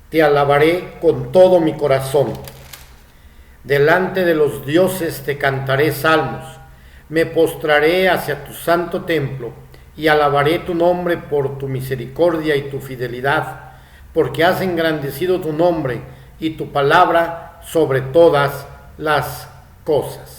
Te alabaré con todo mi corazón. Delante de los dioses te cantaré salmos. Me postraré hacia tu santo templo y alabaré tu nombre por tu misericordia y tu fidelidad, porque has engrandecido tu nombre y tu palabra sobre todas las cosas.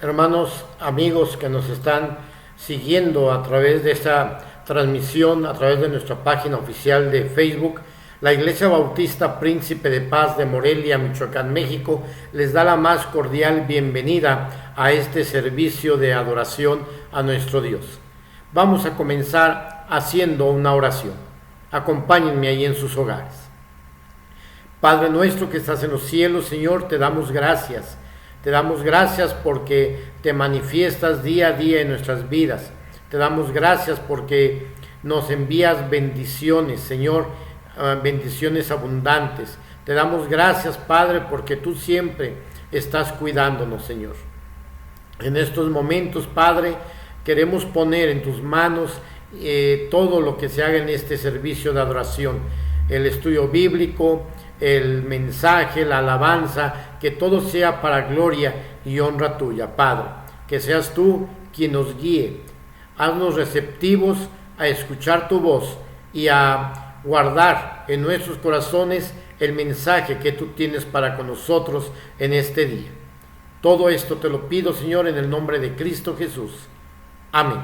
Hermanos, amigos que nos están siguiendo a través de esta transmisión, a través de nuestra página oficial de Facebook, la Iglesia Bautista Príncipe de Paz de Morelia, Michoacán, México, les da la más cordial bienvenida a este servicio de adoración a nuestro Dios. Vamos a comenzar haciendo una oración. Acompáñenme ahí en sus hogares. Padre nuestro que estás en los cielos, Señor, te damos gracias. Te damos gracias porque te manifiestas día a día en nuestras vidas. Te damos gracias porque nos envías bendiciones, Señor, bendiciones abundantes. Te damos gracias, Padre, porque tú siempre estás cuidándonos, Señor. En estos momentos, Padre, queremos poner en tus manos todo lo que se haga en este servicio de adoración, el estudio bíblico, el mensaje, la alabanza, que todo sea para gloria y honra tuya, Padre. Que seas tú quien nos guíe. Haznos receptivos a escuchar tu voz y a guardar en nuestros corazones el mensaje que tú tienes para con nosotros en este día. Todo esto te lo pido, Señor, en el nombre de Cristo Jesús. Amén.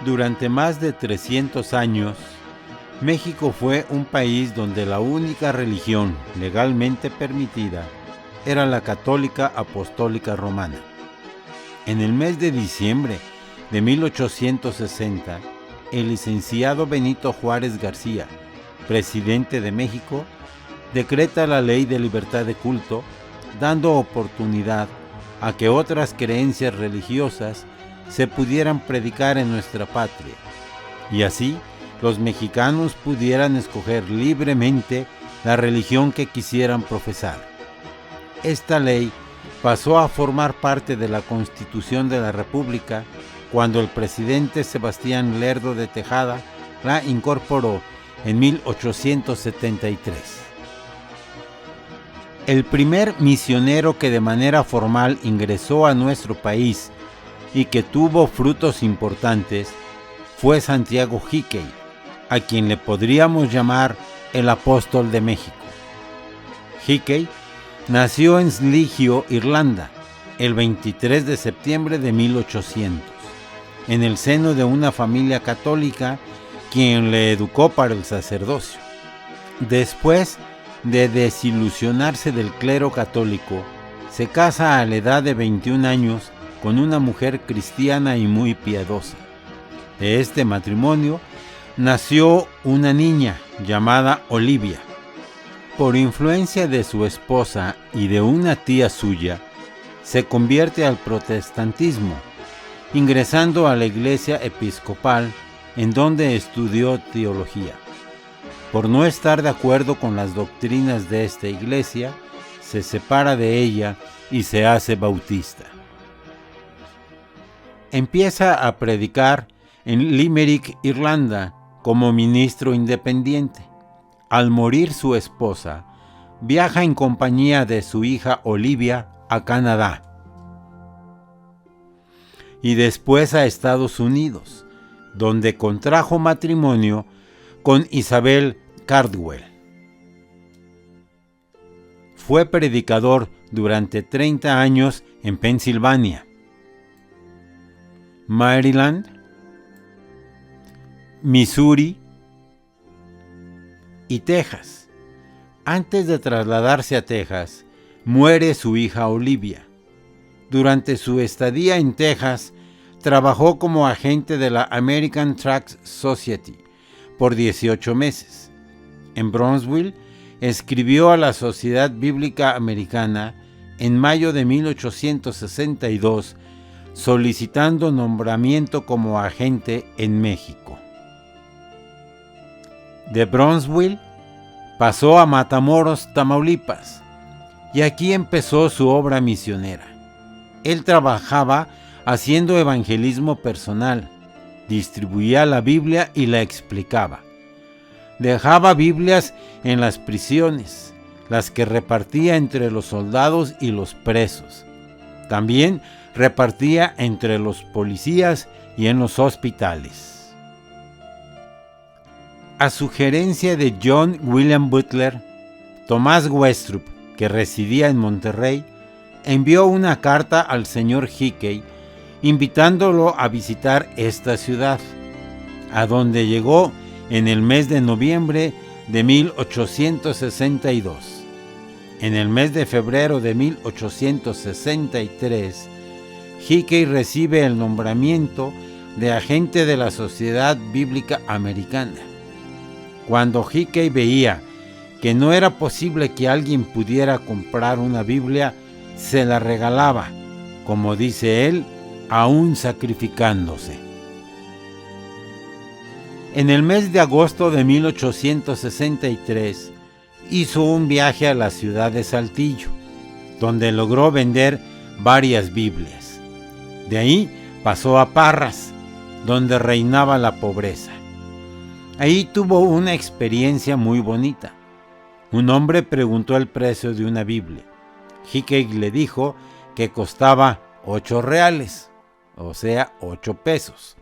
Durante más de 300 años, México fue un país donde la única religión legalmente permitida era la católica apostólica romana. En el mes de diciembre de 1860, el licenciado Benito Juárez García, presidente de México, decreta la Ley de Libertad de Culto, dando oportunidad a que otras creencias religiosas se pudieran predicar en nuestra patria, y así los mexicanos pudieran escoger libremente la religión que quisieran profesar. Esta ley pasó a formar parte de la Constitución de la República cuando el presidente Sebastián Lerdo de Tejada la incorporó en 1873. El primer misionero que de manera formal ingresó a nuestro país y que tuvo frutos importantes fue Santiago Hickey, a quien le podríamos llamar el apóstol de México. Hickey nació en Sligo, Irlanda, el 23 de septiembre de 1800, en el seno de una familia católica quien le educó para el sacerdocio. Después de desilusionarse del clero católico, se casa a la edad de 21 años con una mujer cristiana y muy piadosa. De este matrimonio nació una niña llamada Olivia. Por influencia de su esposa y de una tía suya, se convierte al protestantismo, ingresando a la iglesia episcopal, en donde estudió teología. Por no estar de acuerdo con las doctrinas de esta iglesia, se separa de ella y se hace bautista. Empieza a predicar en Limerick, Irlanda, como ministro independiente. Al morir su esposa, viaja en compañía de su hija Olivia a Canadá y después a Estados Unidos, donde contrajo matrimonio con Isabel Cardwell. Fue predicador durante 30 años en Pensilvania, Maryland, Missouri y Texas. Antes de trasladarse a Texas, muere su hija Olivia. Durante su estadía en Texas, trabajó como agente de la American Tract Society por 18 meses. En Brownsville, escribió a la Sociedad Bíblica Americana en mayo de 1862, solicitando nombramiento como agente en México. De Brownsville pasó a Matamoros, Tamaulipas, y aquí empezó su obra misionera. Él trabajaba haciendo evangelismo personal. Distribuía la Biblia y la explicaba. Dejaba Biblias en las prisiones, las que repartía entre los soldados y los presos. También repartía entre los policías y en los hospitales. A sugerencia de John William Butler, Tomás Westrup, que residía en Monterrey, envió una carta al señor Hickey invitándolo a visitar esta ciudad, a donde llegó en el mes de noviembre de 1862. En el mes de febrero de 1863, Hickey recibe el nombramiento de agente de la Sociedad Bíblica Americana. Cuando Hickey veía que no era posible que alguien pudiera comprar una Biblia, se la regalaba, como dice él, aún sacrificándose. En el mes de agosto de 1863, hizo un viaje a la ciudad de Saltillo, donde logró vender varias Biblias. De ahí pasó a Parras, donde reinaba la pobreza. Ahí tuvo una experiencia muy bonita. Un hombre preguntó el precio de una Biblia. Hickey le dijo que costaba 8 reales, o sea, 8 pesos.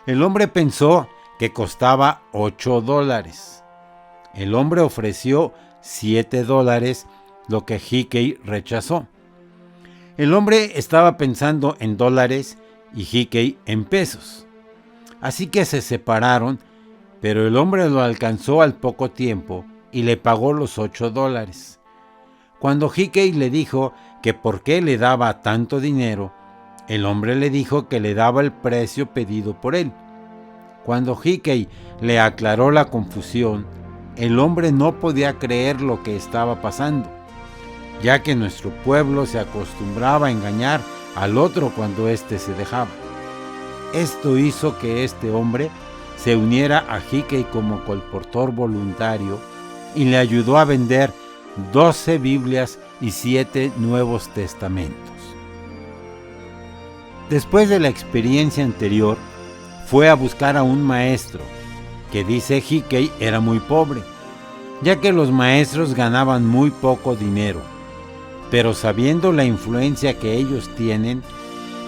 El hombre pensó que costaba $8. El hombre ofreció $7, lo que Hickey rechazó. El hombre estaba pensando en dólares y Hickey en pesos. Así que se separaron, pero el hombre lo alcanzó al poco tiempo y le pagó los $8. Cuando Hickey le dijo que por qué le daba tanto dinero, el hombre le dijo que le daba el precio pedido por él. Cuando Hickey le aclaró la confusión, el hombre no podía creer lo que estaba pasando, ya que nuestro pueblo se acostumbraba a engañar al otro cuando éste se dejaba. Esto hizo que este hombre se uniera a Hickey como colportor voluntario y le ayudó a vender 12 Biblias y 7 Nuevos Testamentos. Después de la experiencia anterior, fue a buscar a un maestro, que dice Hickey era muy pobre, ya que los maestros ganaban muy poco dinero, pero sabiendo la influencia que ellos tienen,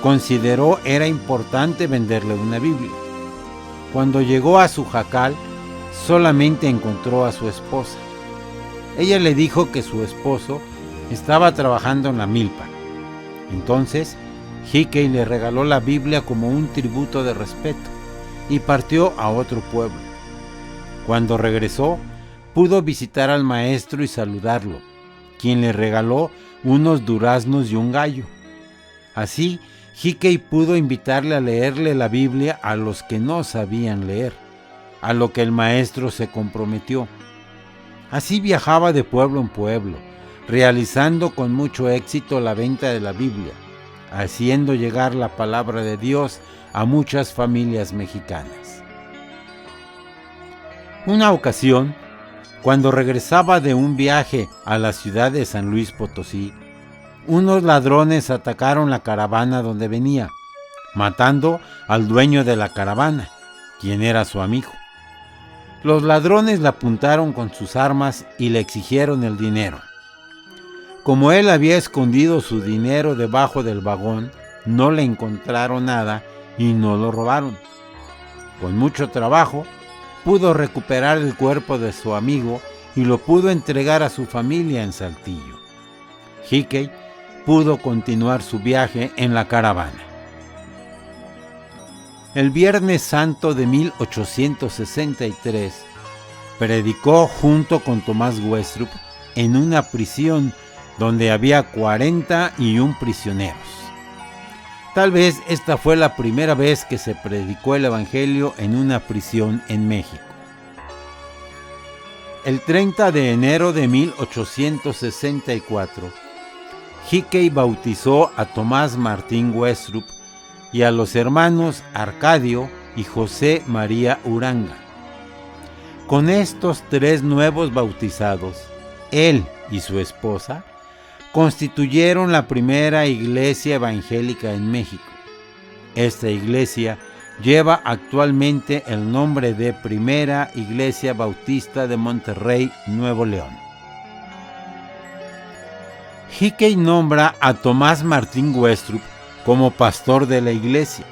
consideró era importante venderle una Biblia. Cuando llegó a su jacal, solamente encontró a su esposa. Ella le dijo que su esposo estaba trabajando en la milpa. Entonces, Hickey le regaló la Biblia como un tributo de respeto y partió a otro pueblo. Cuando regresó, pudo visitar al maestro y saludarlo, quien le regaló unos duraznos y un gallo. Así, Hickey pudo invitarle a leerle la Biblia a los que no sabían leer, a lo que el maestro se comprometió. Así viajaba de pueblo en pueblo, realizando con mucho éxito la venta de la Biblia, haciendo llegar la palabra de Dios a muchas familias mexicanas. Una ocasión, cuando regresaba de un viaje a la ciudad de San Luis Potosí, unos ladrones atacaron la caravana donde venía, matando al dueño de la caravana, quien era su amigo. Los ladrones le apuntaron con sus armas y le exigieron el dinero. Como él había escondido su dinero debajo del vagón, no le encontraron nada y no lo robaron. Con mucho trabajo, pudo recuperar el cuerpo de su amigo y lo pudo entregar a su familia en Saltillo. Hickey pudo continuar su viaje en la caravana. El Viernes Santo de 1863, predicó junto con Tomás Westrup en una prisión donde había 41 prisioneros. Tal vez esta fue la primera vez que se predicó el Evangelio en una prisión en México. El 30 de enero de 1864, Hickey bautizó a Tomás Martín Westrup y a los hermanos Arcadio y José María Uranga. Con estos 3 nuevos bautizados, él y su esposa constituyeron la primera iglesia evangélica en México. Esta iglesia lleva actualmente el nombre de Primera Iglesia Bautista de Monterrey, Nuevo León. Hickey nombra a Tomás Martín Westropp como pastor de la iglesia,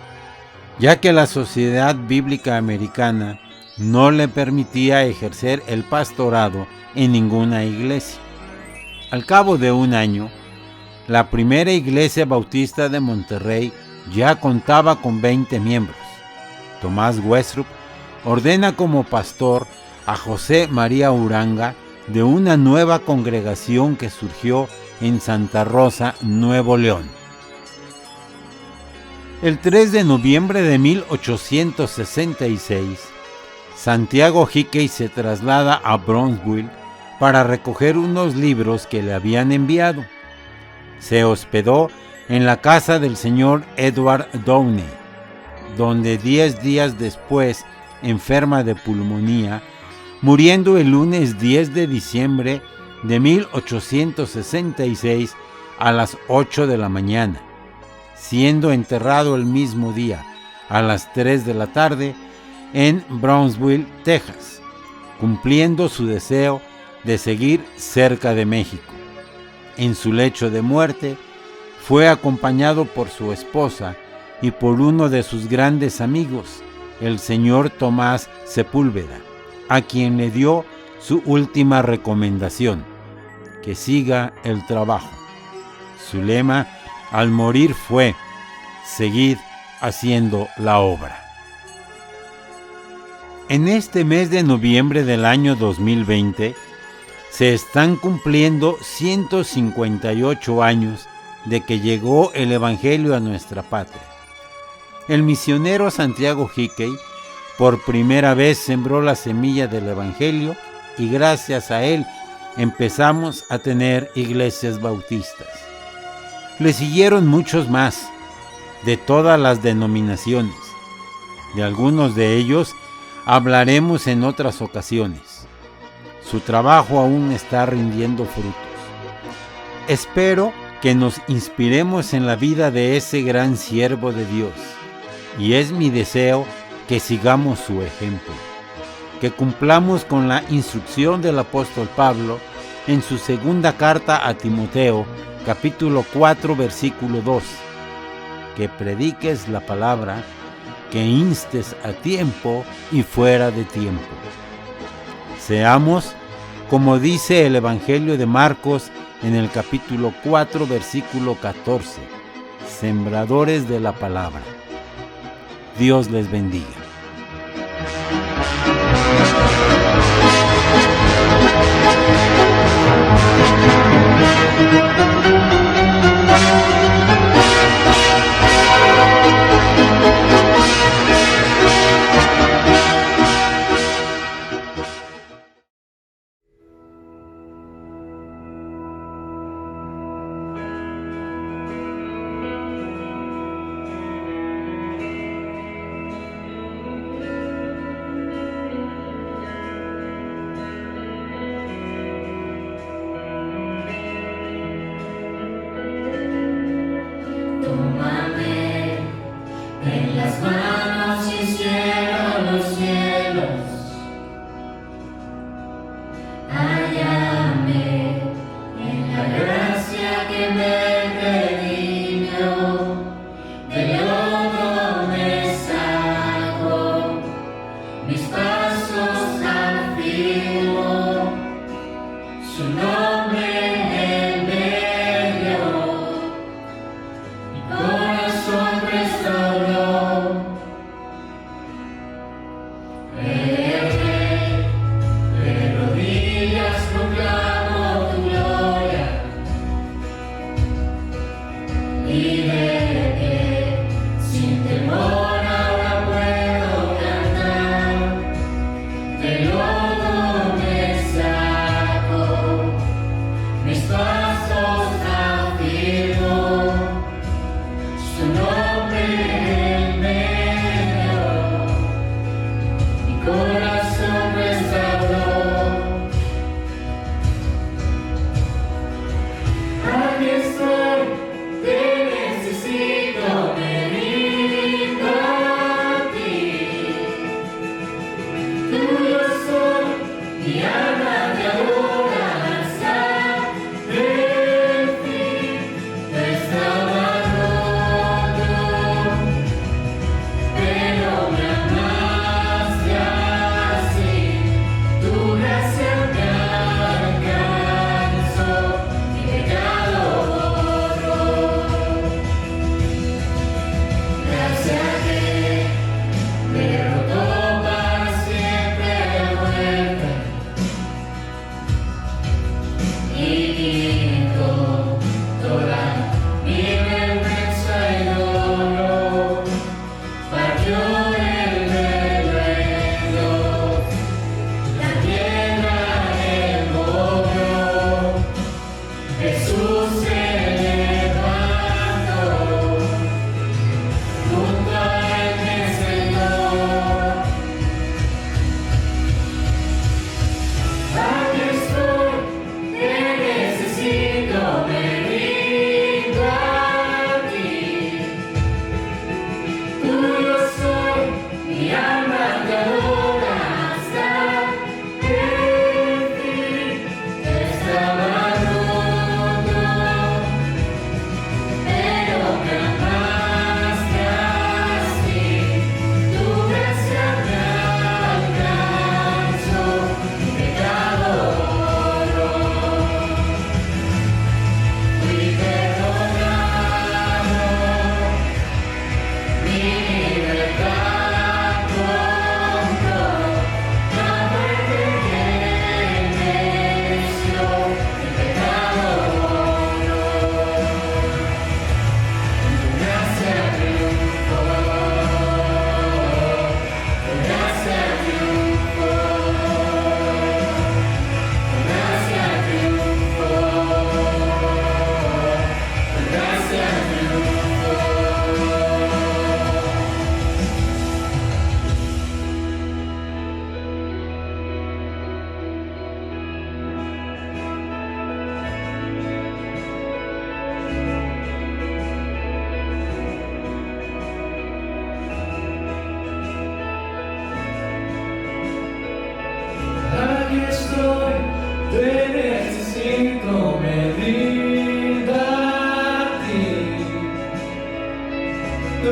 ya que la Sociedad Bíblica Americana no le permitía ejercer el pastorado en ninguna iglesia. Al cabo de un año, la Primera Iglesia Bautista de Monterrey ya contaba con 20 miembros. Tomás Westropp ordena como pastor a José María Uranga de una nueva congregación que surgió en Santa Rosa, Nuevo León. El 3 de noviembre de 1866, Santiago Hickey se traslada a Brownsville para recoger unos libros que le habían enviado. Se hospedó en la casa del señor Edward Downey, donde 10 días después enferma de pulmonía, muriendo el lunes 10 de diciembre de 1866 a las 8 de la mañana, siendo enterrado el mismo día a las 3 de la tarde en Brownsville, Texas, cumpliendo su deseo de seguir cerca de México. En su lecho de muerte fue acompañado por su esposa y por uno de sus grandes amigos, el señor Tomás Sepúlveda, a quien le dio su última recomendación: que siga el trabajo. Su lema al morir fue: seguid haciendo la obra. En este mes de noviembre del año 2020 se están cumpliendo 158 años de que llegó el Evangelio a nuestra patria. El misionero Santiago Hickey por primera vez sembró la semilla del Evangelio y gracias a él empezamos a tener iglesias bautistas. Le siguieron muchos más, de todas las denominaciones. De algunos de ellos hablaremos en otras ocasiones. Su trabajo aún está rindiendo frutos. Espero que nos inspiremos en la vida de ese gran siervo de Dios, y es mi deseo que sigamos su ejemplo, que cumplamos con la instrucción del apóstol Pablo en su segunda carta a Timoteo, capítulo 4, versículo 2, que prediques la palabra, que instes a tiempo y fuera de tiempo. Seamos, como dice el Evangelio de Marcos en el capítulo 4, versículo 14, sembradores de la palabra. Dios les bendiga. Te necesito.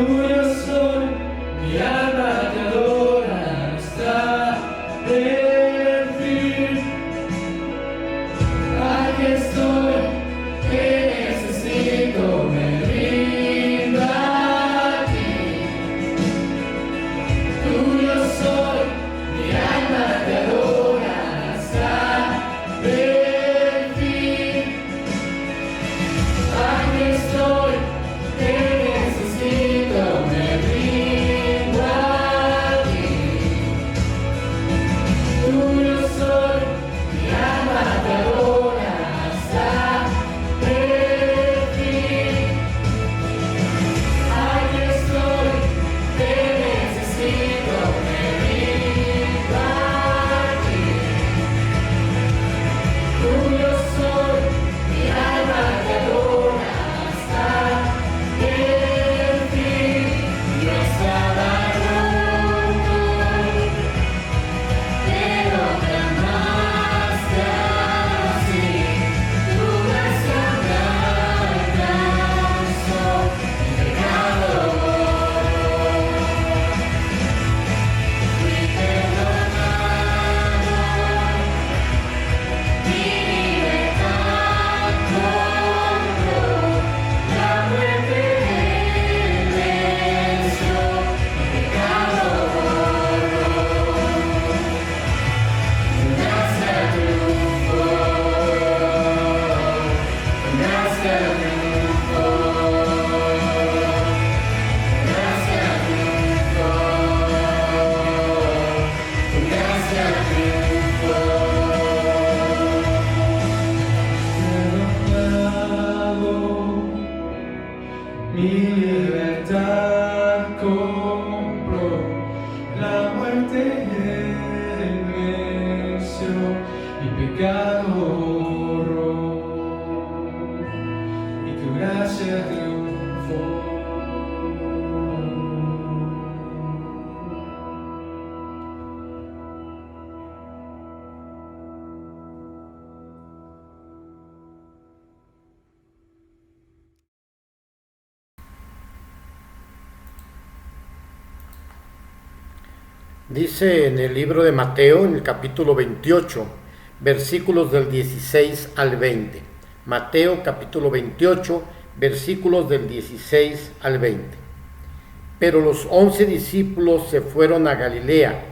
tuyo soy, mi alma te adora hasta el fin. Aquí estoy, que necesito, me rindo a ti. Tuyo soy, mi alma te adora hasta el fin. Aquí estoy, que necesito, me rindo a ti. Tuyo soy, mi alma te adora hasta el fin. Aquí estoy, que necesito, me rindo a ti. Tuyo soy, mi alma te adora hasta el fin. Yo estaba roto, pero me amaste así. Tu gracia me alcanzó, mi pecado borró. Fui perdonado, mi libertad compró, la muerte venció, mi pecado borró. Tu gracia triunfó, tu gracia triunfó, tu gracia triunfó, tu gracia triunfó. Perdonado, mi libertad compró, la muerte venció, mi pecado borró, y tu gracia triunfó. Dice en el libro de Mateo, en el capítulo 28, versículos del 16 al 20. Mateo capítulo 28, versículos del 16 al 20. Pero los 11 discípulos se fueron a Galilea,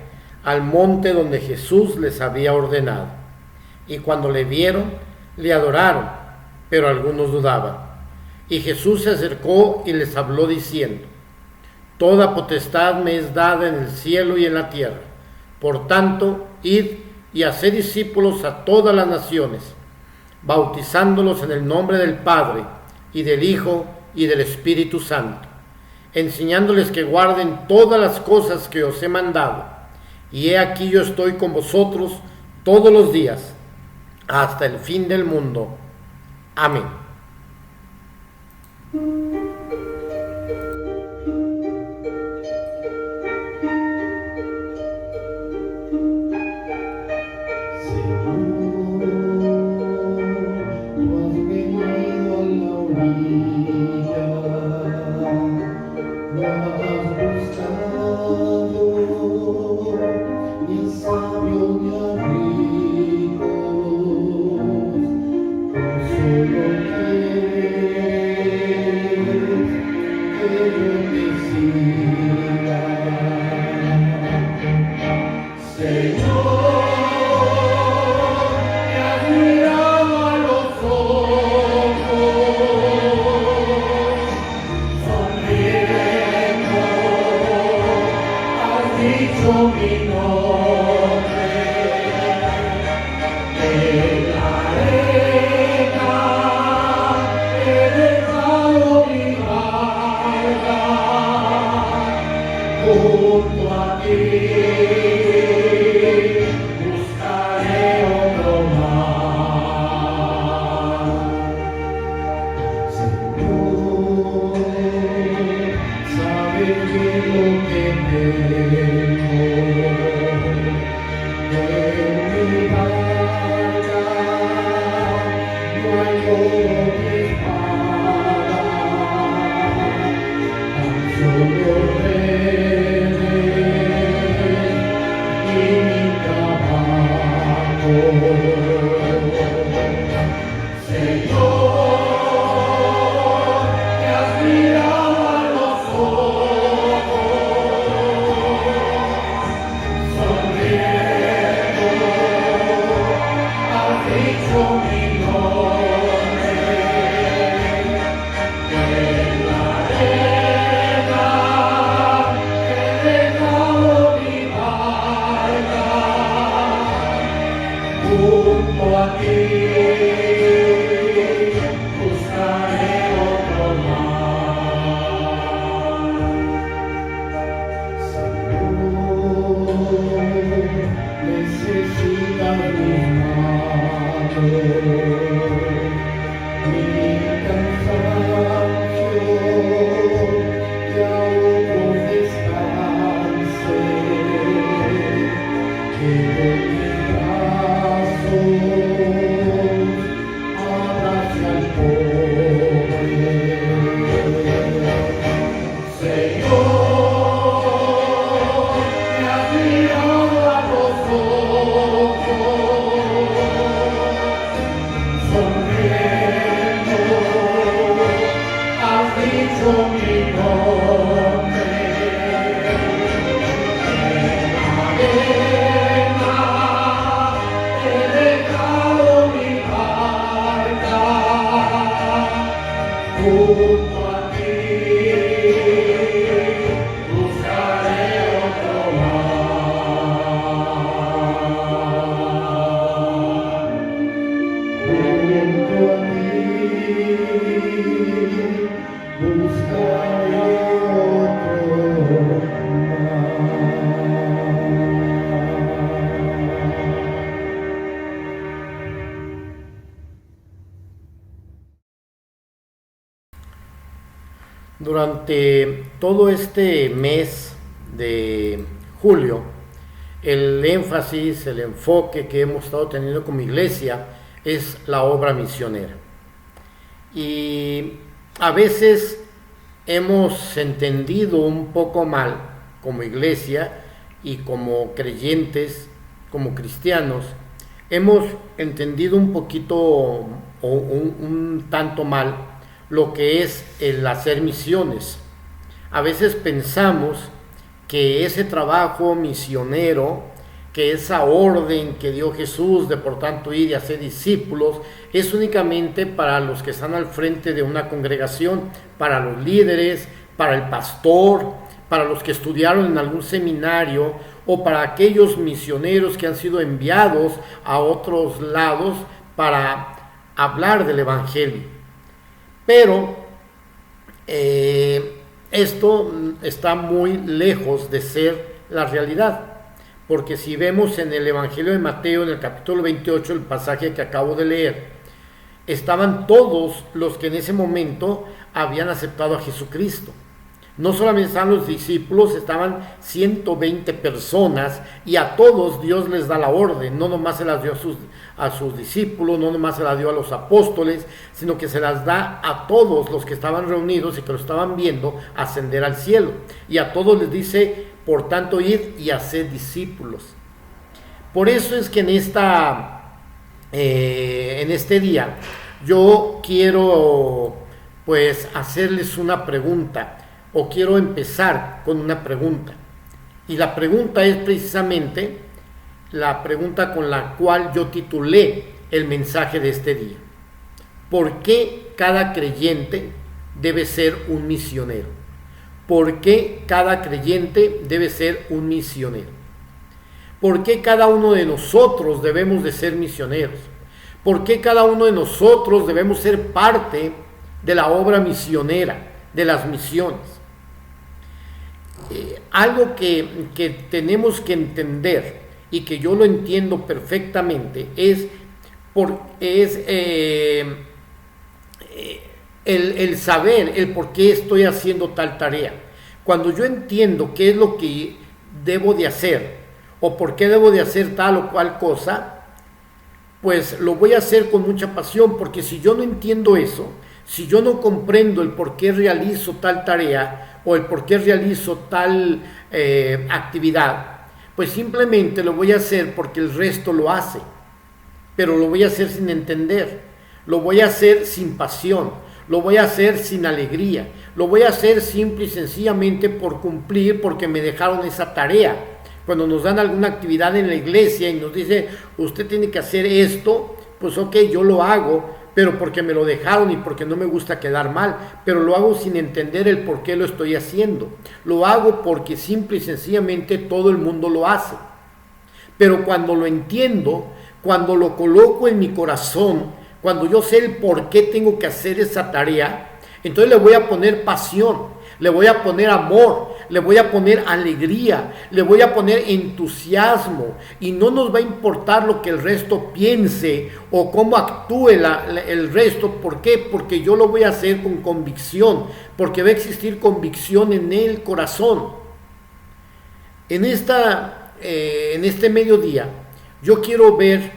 al monte donde Jesús les había ordenado. Y cuando le vieron, le adoraron, pero algunos dudaban. Y Jesús se acercó y les habló diciendo: Toda potestad me es dada en el cielo y en la tierra. Por tanto, id y haced discípulos a todas las naciones, bautizándolos en el nombre del Padre, y del Hijo, y del Espíritu Santo, enseñándoles que guarden todas las cosas que os he mandado. Y he aquí yo estoy con vosotros todos los días, hasta el fin del mundo. Amén. Durante todo este mes de julio, el énfasis, el enfoque que hemos estado teniendo como iglesia es la obra misionera. Y a veces hemos entendido un poco mal como iglesia y como creyentes, como cristianos, hemos entendido un poquito o un tanto mal lo que es el hacer misiones. A veces pensamos que ese trabajo misionero, que esa orden que dio Jesús de por tanto ir y hacer discípulos, es únicamente para los que están al frente de una congregación, para los líderes, para el pastor, para los que estudiaron en algún seminario o para aquellos misioneros que han sido enviados a otros lados para hablar del evangelio. Pero esto está muy lejos de ser la realidad, porque si vemos en el Evangelio de Mateo, en el capítulo 28, el pasaje que acabo de leer, estaban todos los que en ese momento habían aceptado a Jesucristo. No solamente estaban los discípulos, estaban 120 personas y a todos Dios les da la orden. No nomás se las dio a sus discípulos, no nomás se las dio a los apóstoles, sino que se las da a todos los que estaban reunidos y que lo estaban viendo ascender al cielo. Y a todos les dice, por tanto, id y haced discípulos. Por eso es que en este día yo quiero pues hacerles una pregunta. O quiero empezar con una pregunta. Y la pregunta es precisamente la pregunta con la cual yo titulé el mensaje de este día. ¿Por qué cada creyente debe ser un misionero? ¿Por qué cada creyente debe ser un misionero? ¿Por qué cada uno de nosotros debemos de ser misioneros? ¿Por qué cada uno de nosotros debemos ser parte de la obra misionera, de las misiones? Algo que tenemos que entender y que yo lo entiendo perfectamente es el saber el por qué estoy haciendo tal tarea. Cuando yo entiendo qué es lo que debo de hacer o por qué debo de hacer tal o cual cosa, pues lo voy a hacer con mucha pasión, porque si yo no entiendo eso, si yo no comprendo el por qué realizo tal tarea o el por qué realizo tal actividad, pues simplemente lo voy a hacer porque el resto lo hace, pero lo voy a hacer sin entender, lo voy a hacer sin pasión, lo voy a hacer sin alegría, lo voy a hacer simple y sencillamente por cumplir, porque me dejaron esa tarea. Cuando nos dan alguna actividad en la iglesia y nos dice, usted tiene que hacer esto, pues ok, yo lo hago, pero porque me lo dejaron y porque no me gusta quedar mal, pero lo hago sin entender el por qué lo estoy haciendo. Lo hago porque simple y sencillamente todo el mundo lo hace. Pero cuando lo entiendo, cuando lo coloco en mi corazón, cuando yo sé el por qué tengo que hacer esa tarea, entonces le voy a poner pasión, le voy a poner amor, le voy a poner alegría, le voy a poner entusiasmo, y no nos va a importar lo que el resto piense o cómo actúe el resto. ¿Por qué? Porque yo lo voy a hacer con convicción, porque va a existir convicción en el corazón. En este mediodía yo quiero ver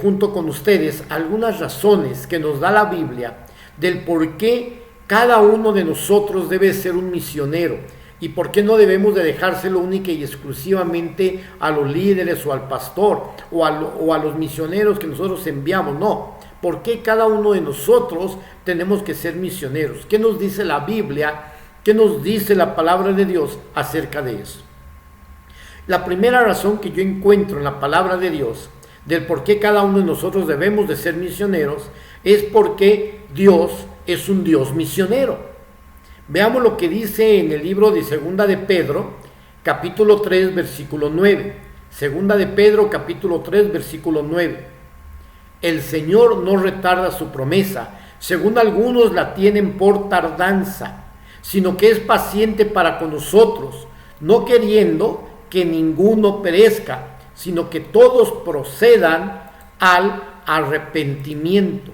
junto con ustedes algunas razones que nos da la Biblia del por qué cada uno de nosotros debe ser un misionero y por qué no debemos de dejárselo única y exclusivamente a los líderes o al pastor o a los misioneros que nosotros enviamos. No, por qué cada uno de nosotros tenemos que ser misioneros. ¿Qué nos dice la Biblia? ¿Qué nos dice la palabra de Dios acerca de eso? La primera razón que yo encuentro en la palabra de Dios del por qué cada uno de nosotros debemos de ser misioneros es porque Dios es un Dios misionero. Veamos lo que dice en el libro de Segunda de Pedro, capítulo 3, versículo 9. Segunda de Pedro, capítulo 3, versículo 9. El Señor no retarda su promesa, según algunos la tienen por tardanza, sino que es paciente para con nosotros, no queriendo que ninguno perezca, sino que todos procedan al arrepentimiento.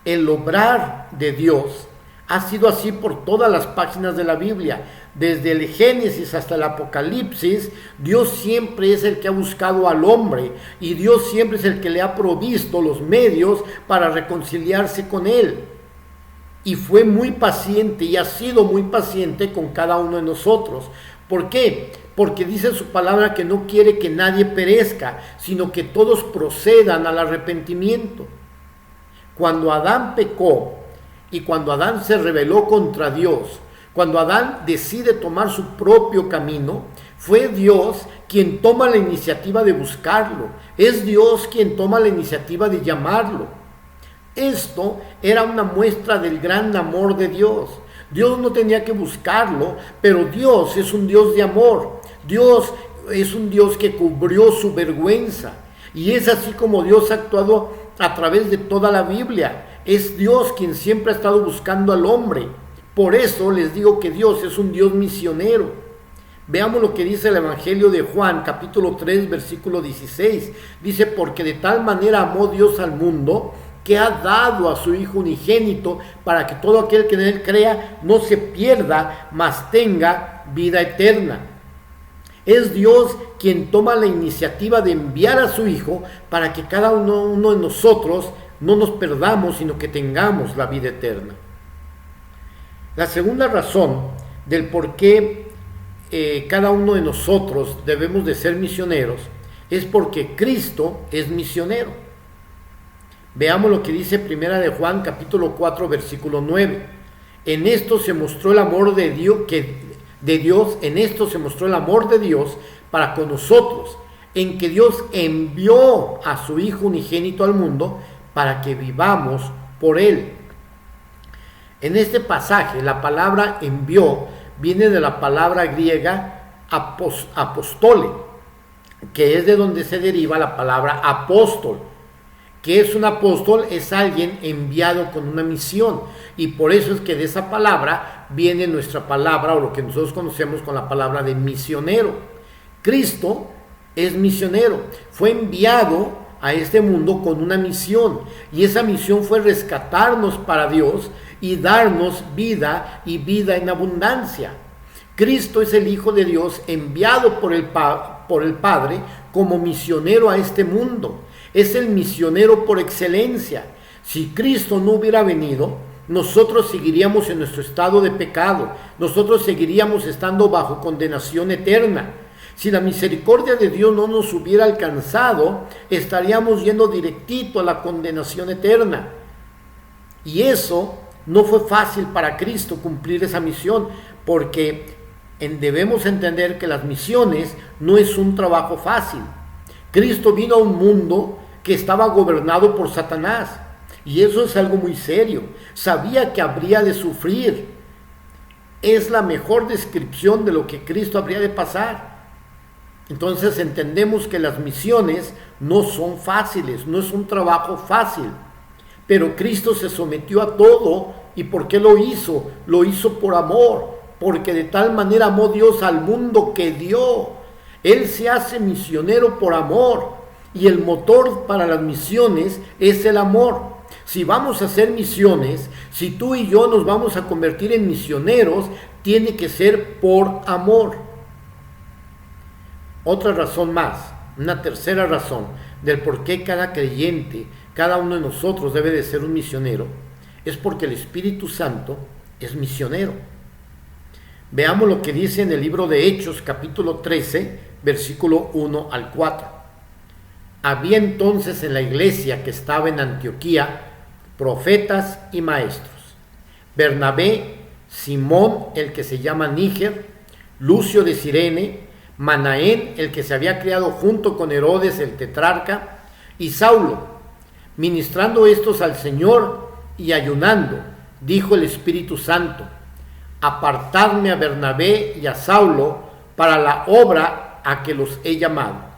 El obrar de Dios ha sido así por todas las páginas de la Biblia. Desde el Génesis hasta el Apocalipsis, Dios siempre es el que ha buscado al hombre y Dios siempre es el que le ha provisto los medios para reconciliarse con él. Y fue muy paciente y ha sido muy paciente con cada uno de nosotros. ¿Por qué? Porque dice su palabra que no quiere que nadie perezca, sino que todos procedan al arrepentimiento. Cuando Adán pecó y cuando Adán se rebeló contra Dios, cuando Adán decide tomar su propio camino, fue Dios quien toma la iniciativa de buscarlo. Es Dios quien toma la iniciativa de llamarlo. Esto era una muestra del gran amor de Dios. Dios no tenía que buscarlo, pero Dios es un Dios de amor. Dios es un Dios que cubrió su vergüenza. Y es así como Dios ha actuado a través de toda la Biblia. Es Dios quien siempre ha estado buscando al hombre. Por eso les digo que Dios es un Dios misionero. Veamos lo que dice el Evangelio de Juan, capítulo 3, versículo 16. Dice, porque de tal manera amó Dios al mundo, que ha dado a su Hijo unigénito, para que todo aquel que en él crea no se pierda, mas tenga vida eterna. Es Dios quien toma la iniciativa de enviar a su Hijo para que cada uno de nosotros no nos perdamos, sino que tengamos la vida eterna. La segunda razón del por qué cada uno de nosotros debemos de ser misioneros es porque Cristo es misionero. Veamos lo que dice Primera de Juan, capítulo 4, versículo 9. En esto se mostró el amor de Dios, en esto se mostró el amor de Dios para con nosotros, en que Dios envió a su Hijo unigénito al mundo para que vivamos por él. En este pasaje, la palabra envió viene de la palabra griega apostole, que es de donde se deriva la palabra apóstol. Que es un apóstol, es alguien enviado con una misión, y por eso es que de esa palabra viene nuestra palabra, o lo que nosotros conocemos con la palabra de misionero. Cristo es misionero, fue enviado a este mundo con una misión, y esa misión fue rescatarnos para Dios y darnos vida y vida en abundancia. Cristo es el Hijo de Dios enviado por el Padre como misionero a este mundo. Es el misionero por excelencia. Si Cristo no hubiera venido, nosotros seguiríamos en nuestro estado de pecado, nosotros seguiríamos estando bajo condenación eterna. Si la misericordia de Dios no nos hubiera alcanzado, estaríamos yendo directito a la condenación eterna. Y eso no fue fácil para Cristo cumplir esa misión, porque debemos entender que las misiones no es un trabajo fácil. Cristo vino a un mundo que estaba gobernado por Satanás, y eso es algo muy serio. Sabía que habría de sufrir. Es la mejor descripción de lo que Cristo habría de pasar. Entonces entendemos que las misiones no son fáciles, no es un trabajo fácil, pero Cristo se sometió a todo. ¿Y por qué lo hizo? Lo hizo por amor, porque de tal manera amó Dios al mundo que dio. Él se hace misionero por amor, y el motor para las misiones es el amor. Si vamos a hacer misiones, si tú y yo nos vamos a convertir en misioneros, tiene que ser por amor. Otra razón más, una tercera razón del por qué cada creyente, cada uno de nosotros debe de ser un misionero, es porque el Espíritu Santo es misionero. Veamos lo que dice en el libro de Hechos, capítulo 13, versículo 1 al 4. Había entonces en la iglesia que estaba en Antioquía profetas y maestros: Bernabé, Simón, el que se llama Níger, Lucio de Cirene, Manaén, el que se había criado junto con Herodes el tetrarca, y Saulo. Ministrando estos al Señor y ayunando, dijo el Espíritu Santo: apartadme a Bernabé y a Saulo para la obra a que los he llamado.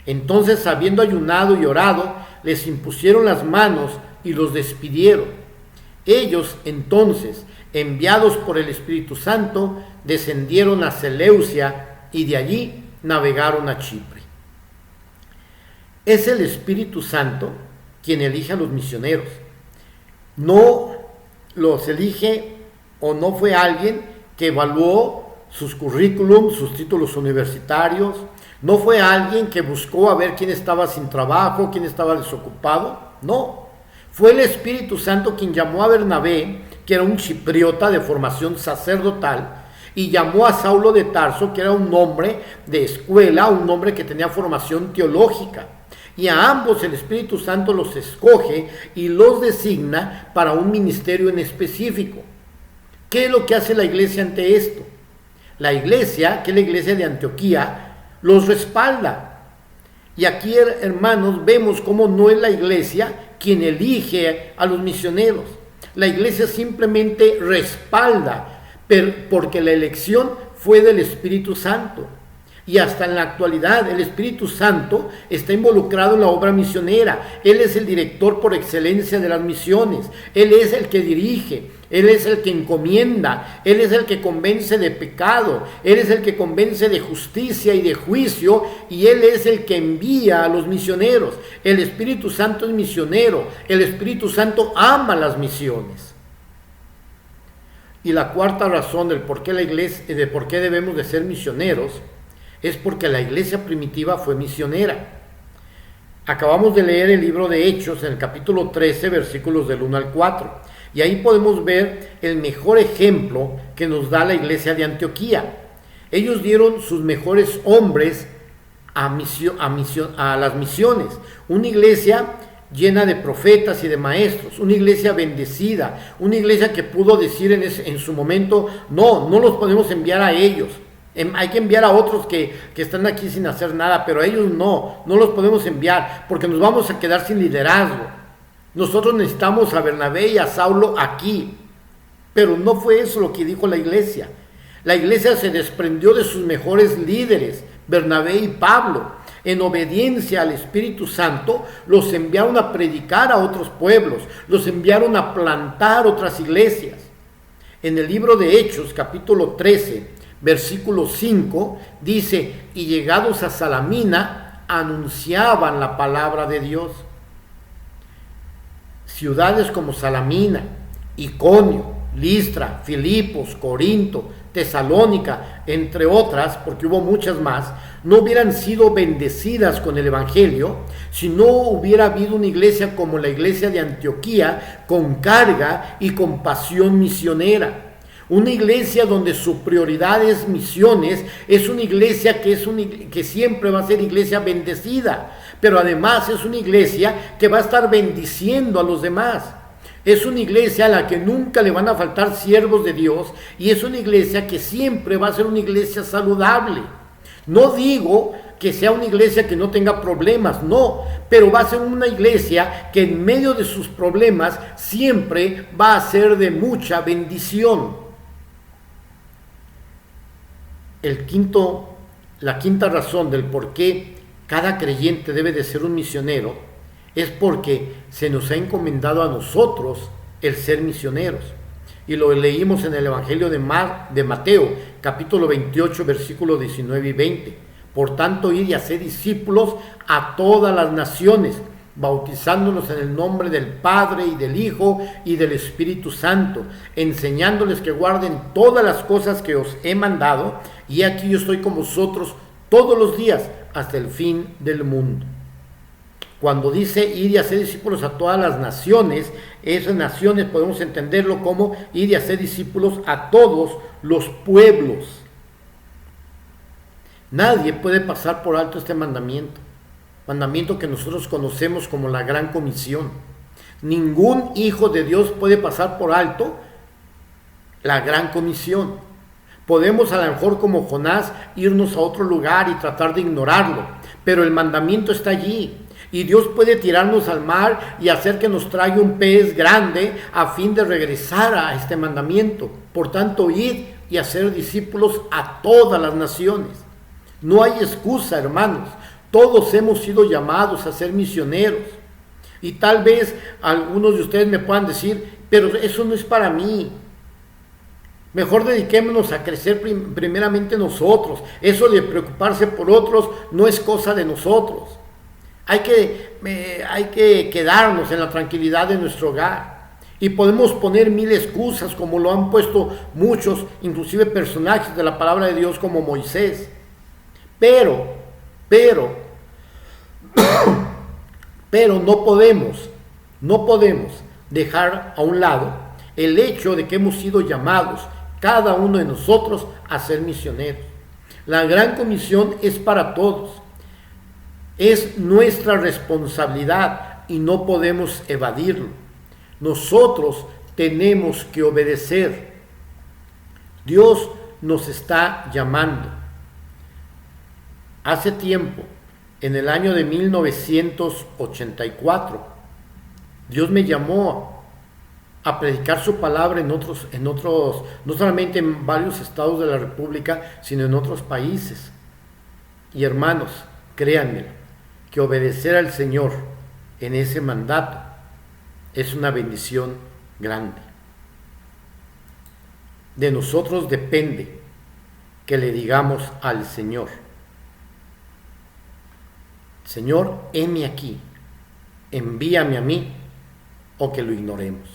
Entonces, habiendo ayunado y orado, les impusieron las manos y los despidieron. Ellos entonces, enviados por el Espíritu Santo, descendieron a Seleucia y de allí navegaron a Chipre. Es el Espíritu Santo quien elige a los misioneros. No los elige, o no fue alguien que evaluó sus currículums, sus títulos universitarios. No fue alguien que buscó a ver quién estaba sin trabajo, quién estaba desocupado. No, fue el Espíritu Santo quien llamó a Bernabé, que era un chipriota de formación sacerdotal, y llamó a Saulo de Tarso, que era un hombre de escuela, un hombre que tenía formación teológica. Y a ambos el Espíritu Santo los escoge y los designa para un ministerio en específico. ¿Qué es lo que hace la iglesia ante esto? La iglesia, que es la iglesia de Antioquía, los respalda. Y aquí, hermanos, vemos cómo no es la iglesia quien elige a los misioneros. La iglesia simplemente respalda, porque la elección fue del Espíritu Santo. Y hasta en la actualidad el Espíritu Santo está involucrado en la obra misionera. Él es el director por excelencia de las misiones. Él es el que dirige, Él es el que encomienda, Él es el que convence de pecado, Él es el que convence de justicia y de juicio, y Él es el que envía a los misioneros. El Espíritu Santo es misionero, el Espíritu Santo ama las misiones. Y la cuarta razón del por qué la iglesia, de por qué debemos de ser misioneros, es porque la iglesia primitiva fue misionera. Acabamos de leer el libro de Hechos en el capítulo 13, versículos del 1 al 4, y ahí podemos ver el mejor ejemplo que nos da la iglesia de Antioquía. Ellos dieron sus mejores hombres a las misiones. Una iglesia llena de profetas y de maestros, una iglesia bendecida, una iglesia que pudo decir en su momento: no los podemos enviar a ellos. Hay que enviar a otros que están aquí sin hacer nada, pero a ellos no los podemos enviar porque nos vamos a quedar sin liderazgo. Nosotros necesitamos a Bernabé y a Saulo aquí. Pero no fue eso lo que dijo la iglesia. La iglesia se desprendió de sus mejores líderes, Bernabé y Pablo. En obediencia al Espíritu Santo, los enviaron a predicar a otros pueblos, los enviaron a plantar otras iglesias. En el libro de Hechos, capítulo 13, versículo 5, dice: y llegados a Salamina, anunciaban la palabra de Dios. Ciudades como Salamina, Iconio, Listra, Filipos, Corinto, Tesalónica, entre otras, porque hubo muchas más, no hubieran sido bendecidas con el Evangelio si no hubiera habido una iglesia como la iglesia de Antioquía, con carga y con pasión misionera. Una iglesia donde su prioridad es misiones, es una iglesia que siempre va a ser iglesia bendecida, pero además es una iglesia que va a estar bendiciendo a los demás. Es una iglesia a la que nunca le van a faltar siervos de Dios, y es una iglesia que siempre va a ser una iglesia saludable. No digo que sea una iglesia que no tenga problemas, no, pero va a ser una iglesia que en medio de sus problemas siempre va a ser de mucha bendición. La quinta razón del por qué cada creyente debe de ser un misionero es porque se nos ha encomendado a nosotros el ser misioneros. Y lo leímos en el Evangelio de Mateo, capítulo 28, versículos 19 y 20. Por tanto, id y haced discípulos a todas las naciones, bautizándolos en el nombre del Padre y del Hijo y del Espíritu Santo, enseñándoles que guarden todas las cosas que os he mandado, y aquí yo estoy con vosotros todos los días hasta el fin del mundo. Cuando dice ir y hacer discípulos a todas las naciones, esas naciones podemos entenderlo como ir y hacer discípulos a todos los pueblos. Nadie puede pasar por alto este mandamiento. mandamiento que nosotros conocemos como la Gran Comisión. Ningún hijo de Dios puede pasar por alto la Gran Comisión. Podemos a lo mejor como Jonás irnos a otro lugar y tratar de ignorarlo, pero el mandamiento está allí. Y Dios puede tirarnos al mar y hacer que nos traiga un pez grande a fin de regresar a este mandamiento. Por tanto, id y hacer discípulos a todas las naciones. No hay excusa, hermanos. Todos hemos sido llamados a ser misioneros. Y tal vez algunos de ustedes me puedan decir, pero eso no es para mí. Mejor dediquémonos a crecer primeramente nosotros. Eso de preocuparse por otros no es cosa de nosotros. Hay que quedarnos en la tranquilidad de nuestro hogar. Y podemos poner mil excusas, como lo han puesto muchos, inclusive personajes de la palabra de Dios como Moisés. Pero no podemos dejar a un lado el hecho de que hemos sido llamados, cada uno de nosotros, a ser misioneros. La Gran Comisión es para todos. Es nuestra responsabilidad y no podemos evadirlo. Nosotros tenemos que obedecer. Dios nos está llamando. Hace tiempo, en el año de 1984, Dios me llamó a predicar su palabra en otros, no solamente en varios estados de la República, sino en otros países. Y hermanos, créanme, que obedecer al Señor en ese mandato es una bendición grande. De nosotros depende que le digamos al Señor: Señor, heme aquí, envíame a mí, o que lo ignoremos.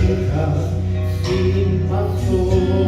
dejas sin pastor.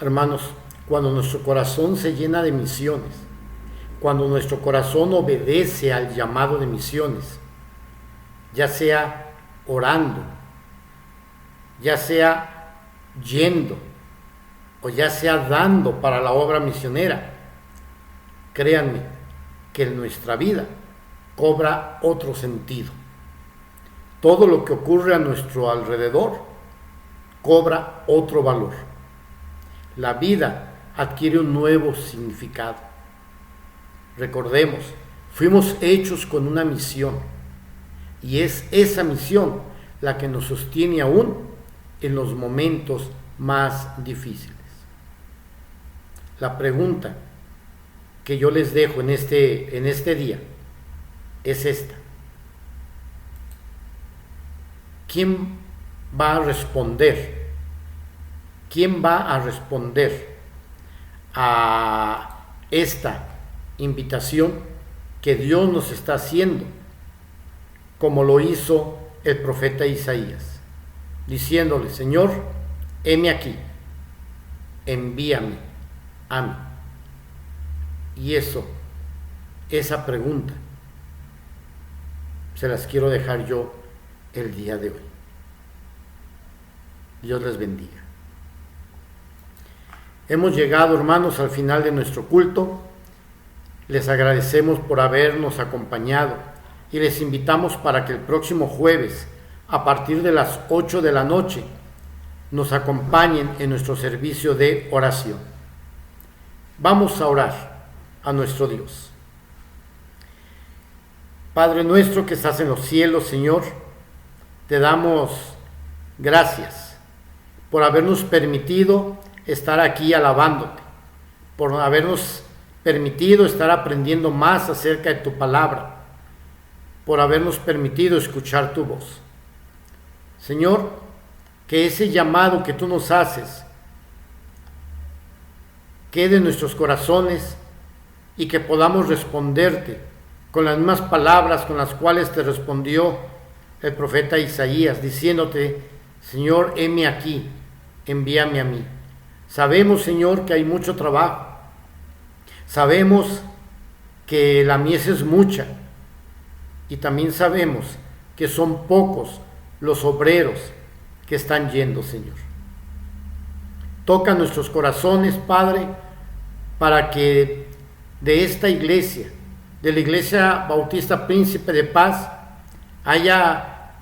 Hermanos, cuando nuestro corazón se llena de misiones, cuando nuestro corazón obedece al llamado de misiones, ya sea orando, ya sea yendo o ya sea dando para la obra misionera, créanme que en nuestra vida cobra otro sentido. Todo lo que ocurre a nuestro alrededor cobra otro valor. La vida adquiere un nuevo significado. Recordemos, fuimos hechos con una misión y es esa misión la que nos sostiene aún en los momentos más difíciles. La pregunta que yo les dejo en este día es esta: ¿quién va a responder? ¿Quién va a responder a esta invitación que Dios nos está haciendo, como lo hizo el profeta Isaías, diciéndole: Señor, heme aquí, envíame a mí? Y eso esa pregunta se las quiero dejar yo el día de hoy. Dios les bendiga. Hemos llegado, hermanos, al final de nuestro culto. Les agradecemos por habernos acompañado y les invitamos para que el próximo jueves, a partir de las 8 de la noche, nos acompañen en nuestro servicio de oración. Vamos a orar a nuestro Dios. Padre nuestro que estás en los cielos, Señor, te damos gracias por habernos permitido estar aquí alabándote, por habernos permitido estar aprendiendo más acerca de tu palabra, por habernos permitido escuchar tu voz. Señor, que ese llamado que tú nos haces quede en nuestros corazones y que podamos responderte con las mismas palabras con las cuales te respondió el profeta Isaías, diciéndote: Señor, heme aquí, envíame a mí. Sabemos, Señor, que hay mucho trabajo. Sabemos que la mies es mucha. Y también sabemos que son pocos los obreros que están yendo, Señor. Toca nuestros corazones, Padre, para que de esta iglesia, de la Iglesia Bautista Príncipe de Paz, haya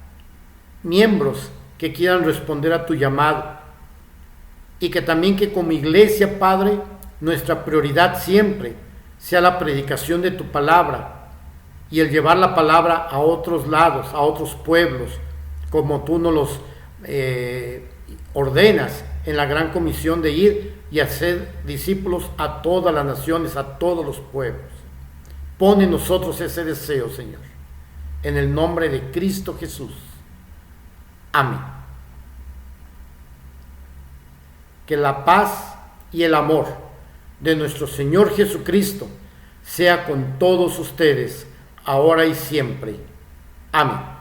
miembros que quieran responder a tu llamado. Y que también que como iglesia, Padre, nuestra prioridad siempre sea la predicación de tu palabra y el llevar la palabra a otros lados, a otros pueblos, como tú nos los ordenas en la gran comisión de ir y hacer discípulos a todas las naciones, a todos los pueblos. Pon en nosotros ese deseo, Señor, en el nombre de Cristo Jesús. Amén. Que la paz y el amor de nuestro Señor Jesucristo sea con todos ustedes, ahora y siempre. Amén.